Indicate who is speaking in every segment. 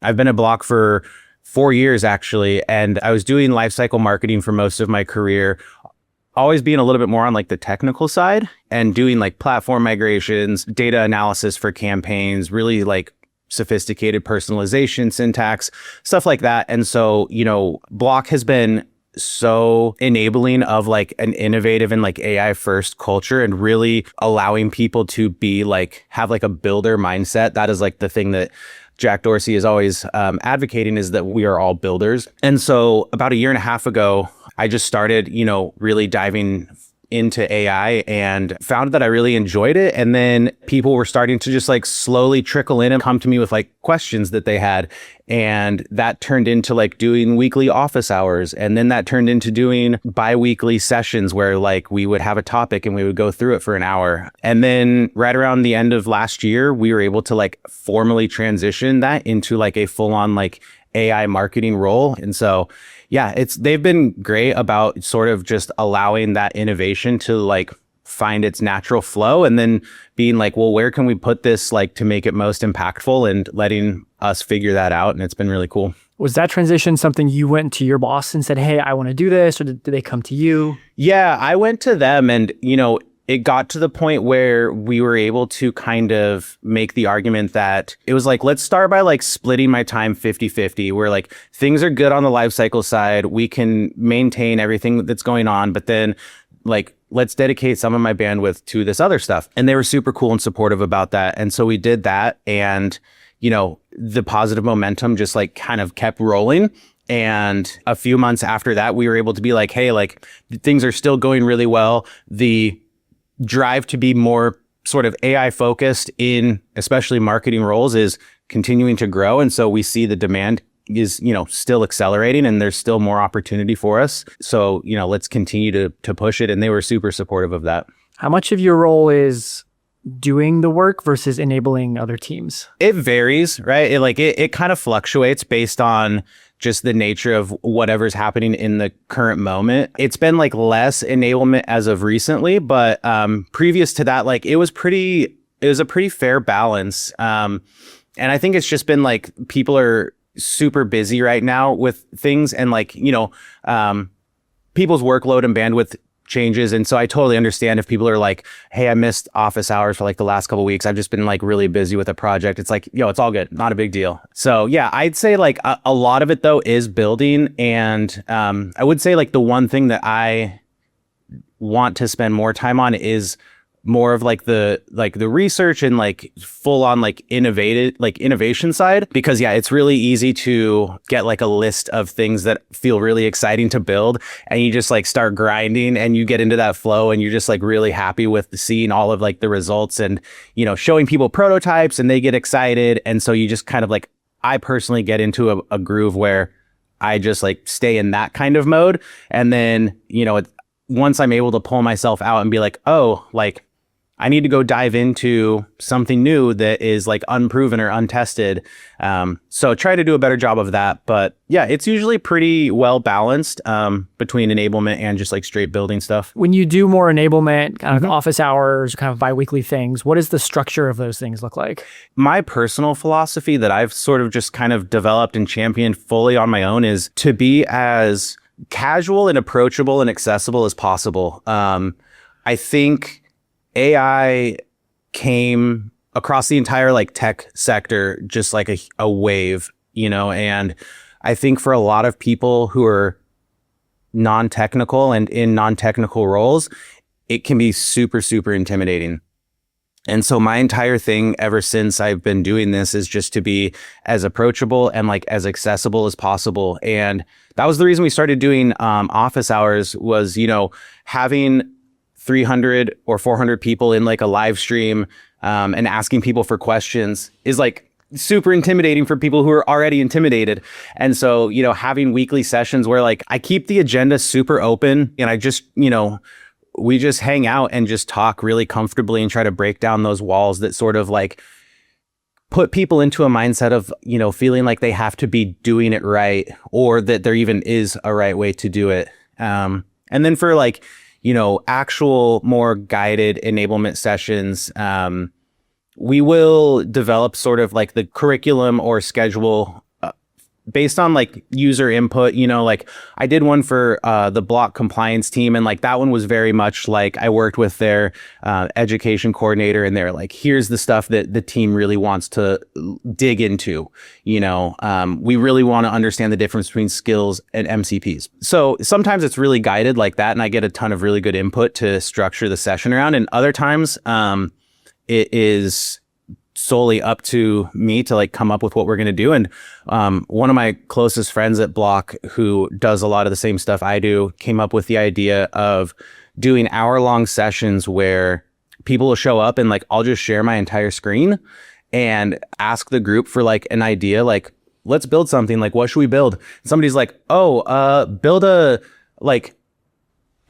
Speaker 1: I've been at Block for 4 years actually, and I was doing lifecycle marketing for most of my career, always being a little bit more on like the technical side and doing like platform migrations, data analysis for campaigns, really like sophisticated personalization, syntax, stuff like that. And so, Block has been so enabling of like an innovative and like AI first culture and really allowing people to be like, have like a builder mindset. That is like the thing that Jack Dorsey is always advocating, is that we are all builders. And so about a year and a half ago, I just started, really diving into AI and found that I really enjoyed it. And then people were starting to just like slowly trickle in and come to me with like questions that they had. And that turned into like doing weekly office hours. And then that turned into doing bi-weekly sessions where like we would have a topic and we would go through it for an hour. And then right around the end of last year, we were able to like formally transition that into like a full-on like AI marketing role. And so yeah, they've been great about sort of just allowing that innovation to like find its natural flow and then being like, well, where can we put this like to make it most impactful, and letting us figure that out. And it's been really cool.
Speaker 2: Was that transition something you went to your boss and said, hey, I want to do this, or did they come to you?
Speaker 1: Yeah, I went to them, and it got to the point where we were able to kind of make the argument that it was like, let's start by like splitting my time 50-50, where like things are good on the life cycle side. We can maintain everything that's going on, but then like, let's dedicate some of my bandwidth to this other stuff. And they were super cool and supportive about that. And so we did that. And, the positive momentum just like kind of kept rolling. And a few months after that, we were able to be like, hey, like things are still going really well. The drive to be more sort of AI focused in especially marketing roles is continuing to grow. And so we see the demand is, still accelerating, and there's still more opportunity for us. So, let's continue to push it. And they were super supportive of that.
Speaker 2: How much of your role is doing the work versus enabling other teams?
Speaker 1: It varies, right? It kind of fluctuates based on just the nature of whatever's happening in the current moment. It's been like less enablement as of recently, but previous to that, like it was a pretty fair balance. And I think it's just been like people are super busy right now with things, and like, people's workload and bandwidth changes. And so I totally understand if people are like, hey, I missed office hours for like the last couple of weeks. I've just been like really busy with a project. It's like, it's all good. Not a big deal. So yeah, I'd say like a lot of it though is building. And I would say like the one thing that I want to spend more time on is more of like the research and like full on like innovation side, because yeah, it's really easy to get like a list of things that feel really exciting to build, and you just like start grinding and you get into that flow, and you're just like really happy with seeing all of like the results and showing people prototypes, and they get excited. And so you just kind of like, I personally get into a groove where I just like stay in that kind of mode. And then once I'm able to pull myself out and be like, oh, like I need to go dive into something new that is like unproven or untested. So try to do a better job of that. But yeah, it's usually pretty well balanced between enablement and just like straight building stuff.
Speaker 2: When you do more enablement, kind of office hours, kind of bi-weekly things, what does the structure of those things look like?
Speaker 1: My personal philosophy that I've sort of just kind of developed and championed fully on my own is to be as casual and approachable and accessible as possible. I think AI came across the entire like tech sector just like a wave, and I think for a lot of people who are non-technical and in non-technical roles, it can be super, super intimidating. And so my entire thing ever since I've been doing this is just to be as approachable and like as accessible as possible. And that was the reason we started doing office hours, was, having 300 or 400 people in like a live stream and asking people for questions is like super intimidating for people who are already intimidated. And so, having weekly sessions where like I keep the agenda super open, and I just, we just hang out and just talk really comfortably and try to break down those walls that sort of like put people into a mindset of, feeling like they have to be doing it right, or that there even is a right way to do it. And then for like, actual more guided enablement sessions, we will develop sort of like the curriculum or schedule based on like user input, like I did one for the block compliance team, and like that one was very much like I worked with their education coordinator, and they're like, here's the stuff that the team really wants to dig into. We really want to understand the difference between skills and MCPs. So sometimes it's really guided like that, and I get a ton of really good input to structure the session around. And other times it is solely up to me to like come up with what we're going to do. And one of my closest friends at Block, who does a lot of the same stuff I do, came up with the idea of doing hour-long sessions where people will show up and like I'll just share my entire screen and ask the group for like an idea, like let's build something, like what should we build? Somebody's like, build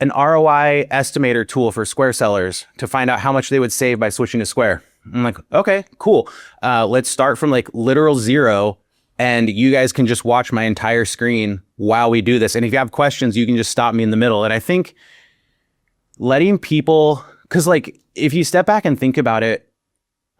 Speaker 1: an ROI estimator tool for Square sellers to find out how much they would save by switching to Square. I'm like, okay, cool. Let's start from like literal zero, and you guys can just watch my entire screen while we do this. And if you have questions, you can just stop me in the middle. And I think letting people, because like if you step back and think about it,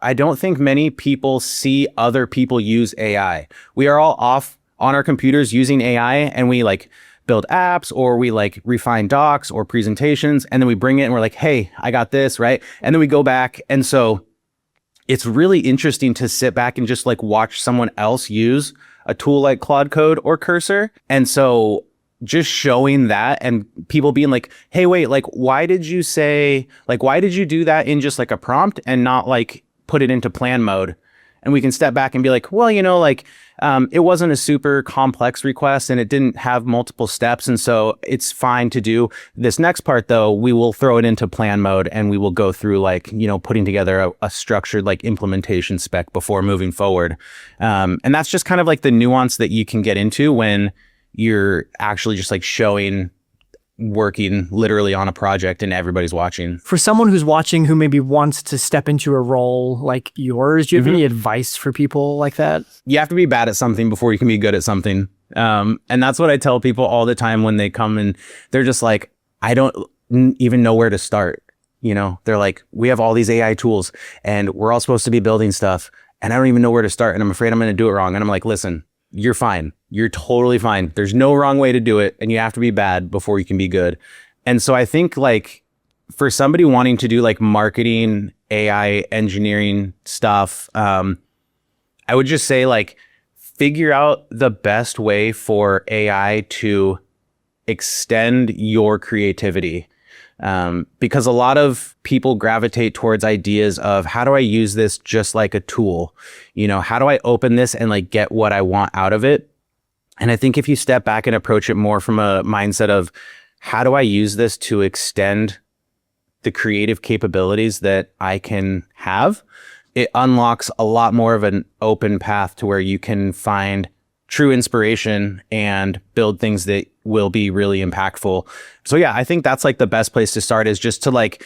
Speaker 1: I don't think many people see other people use AI. We are all off on our computers using AI, and we like build apps, or we like refine docs or presentations, and then we bring it and we're like, hey, I got this, right? And then we go back. And so it's really interesting to sit back and just like watch someone else use a tool like Claude Code or Cursor. And so just showing that and people being like, hey, wait, like, why did you do that in just like a prompt and not like put it into plan mode? And we can step back and be like, well, it wasn't a super complex request and it didn't have multiple steps. And so it's fine to do this next part, though. We will throw it into plan mode and we will go through like, putting together a structured like implementation spec before moving forward. And that's just kind of like the nuance that you can get into when you're actually just like working literally on a project and everybody's watching.
Speaker 2: For someone who's watching who maybe wants to step into a role like yours, do you have any advice for people like that?
Speaker 1: You have to be bad at something before you can be good at something. And that's what I tell people all the time when they come and they're just like, I don't even know where to start. They're like, we have all these AI tools and we're all supposed to be building stuff and I don't even know where to start. And I'm afraid I'm going to do it wrong. And I'm like, listen, you're fine. You're totally fine. There's no wrong way to do it. And you have to be bad before you can be good. And so I think like for somebody wanting to do like marketing, AI engineering stuff, I would just say like, figure out the best way for AI to extend your creativity. Because a lot of people gravitate towards ideas of how do I use this just like a tool? How do I open this and like get what I want out of it? And I think if you step back and approach it more from a mindset of how do I use this to extend the creative capabilities that I can have, it unlocks a lot more of an open path to where you can find true inspiration and build things that will be really impactful. So yeah, I think that's like the best place to start is just to like,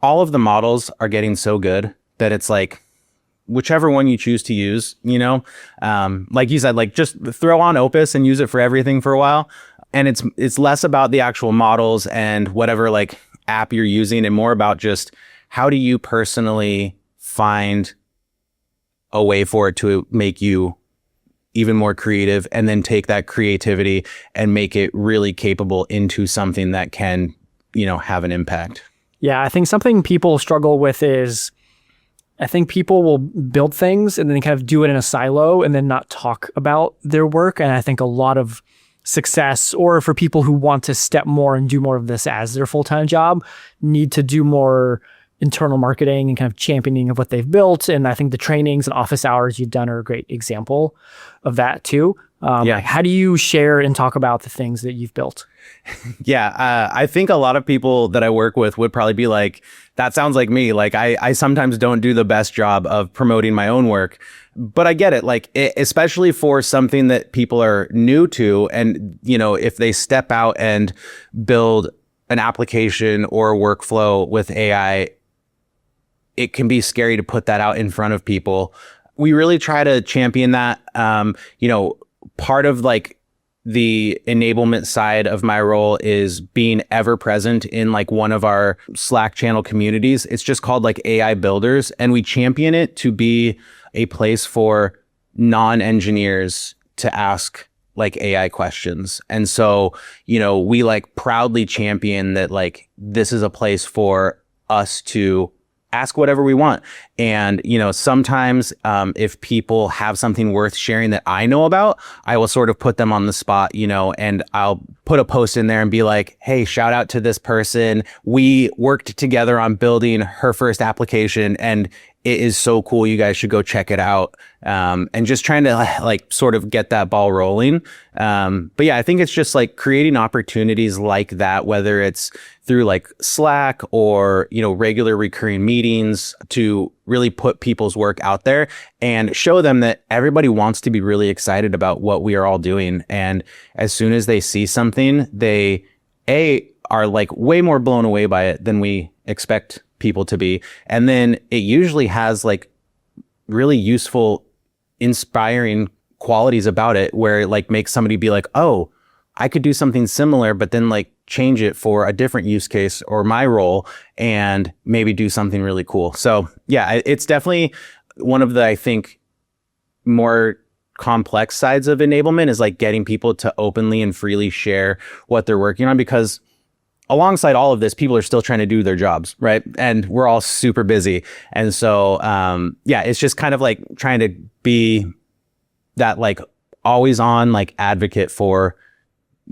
Speaker 1: all of the models are getting so good that it's like, whichever one you choose to use, like you said, like just throw on Opus and use it for everything for a while. And it's less about the actual models and whatever like app you're using and more about just how do you personally find a way for it to make you even more creative, and then take that creativity and make it really capable into something that can, have an impact.
Speaker 2: Yeah, I think something people struggle with is, I think people will build things and then kind of do it in a silo and then not talk about their work. And I think a lot of success, or for people who want to step more and do more of this as their full-time job, need to do more internal marketing and kind of championing of what they've built. And I think the trainings and office hours you've done are a great example of that too. How do you share and talk about the things that you've built?
Speaker 1: Yeah, I think a lot of people that I work with would probably be like, that sounds like me. Like I sometimes don't do the best job of promoting my own work, but I get it. Like especially for something that people are new to, and if they step out and build an application or a workflow with AI, it can be scary to put that out in front of people. We really try to champion that. Part of like the enablement side of my role is being ever present in like one of our Slack channel communities. It's just called like AI Builders, and we champion it to be a place for non-engineers to ask like AI questions. And so, we like proudly champion that like this is a place for us to ask whatever we want. And, sometimes if people have something worth sharing that I know about, I will sort of put them on the spot, and I'll put a post in there and be like, hey, shout out to this person. We worked together on building her first application and it is so cool. You guys should go check it out. And just trying to like sort of get that ball rolling. But yeah, I think it's just like creating opportunities like that, whether it's through like Slack or, regular recurring meetings, to really put people's work out there and show them that everybody wants to be really excited about what we are all doing. And as soon as they see something, they are like way more blown away by it than we expect people to be. And then it usually has like really useful, inspiring qualities about it where it like makes somebody be like, oh, I could do something similar, but then like change it for a different use case or my role and maybe do something really cool. So yeah, it's definitely one of the, I think, more complex sides of enablement is like getting people to openly and freely share what they're working on, because alongside all of this, people are still trying to do their jobs, right? And we're all super busy. And so, yeah, it's just kind of like trying to be that like always on like advocate for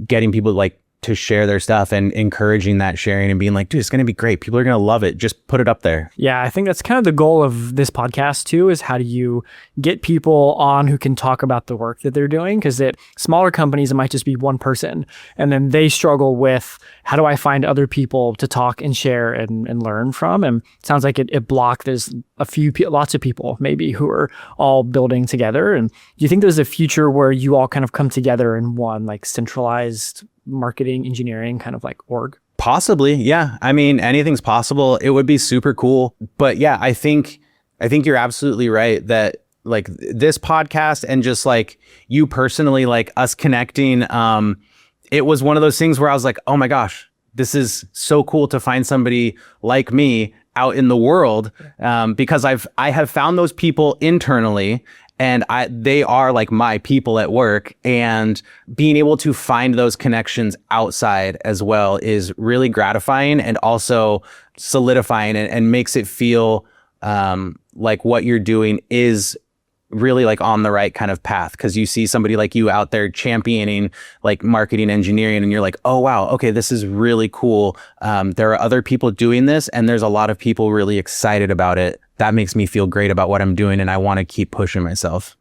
Speaker 1: getting people like to share their stuff and encouraging that sharing and being like, dude, it's going to be great. People are going to love it. Just put it up there.
Speaker 2: Yeah, I think that's kind of the goal of this podcast too, is how do you get people on who can talk about the work that they're doing? Because at smaller companies, it might just be one person. And then they struggle with, how do I find other people to talk and share and learn from? And it sounds like it blocked. There's lots of people maybe who are all building together. And do you think there's a future where you all kind of come together in one like centralized marketing engineering kind of like org?
Speaker 1: Possibly. Yeah. I mean, anything's possible. It would be super cool. But yeah, I think you're absolutely right that like this podcast and just like you personally, like us connecting, it was one of those things where I was like, oh my gosh, this is so cool to find somebody like me out in the world, because I have found those people internally. And they are like my people at work, and being able to find those connections outside as well is really gratifying and also solidifying and makes it feel like what you're doing is really like on the right kind of path, because you see somebody like you out there championing like marketing engineering and you're like, oh wow, okay, this is really cool. There are other people doing this and there's a lot of people really excited about it. That makes me feel great about what I'm doing and I want to keep pushing myself.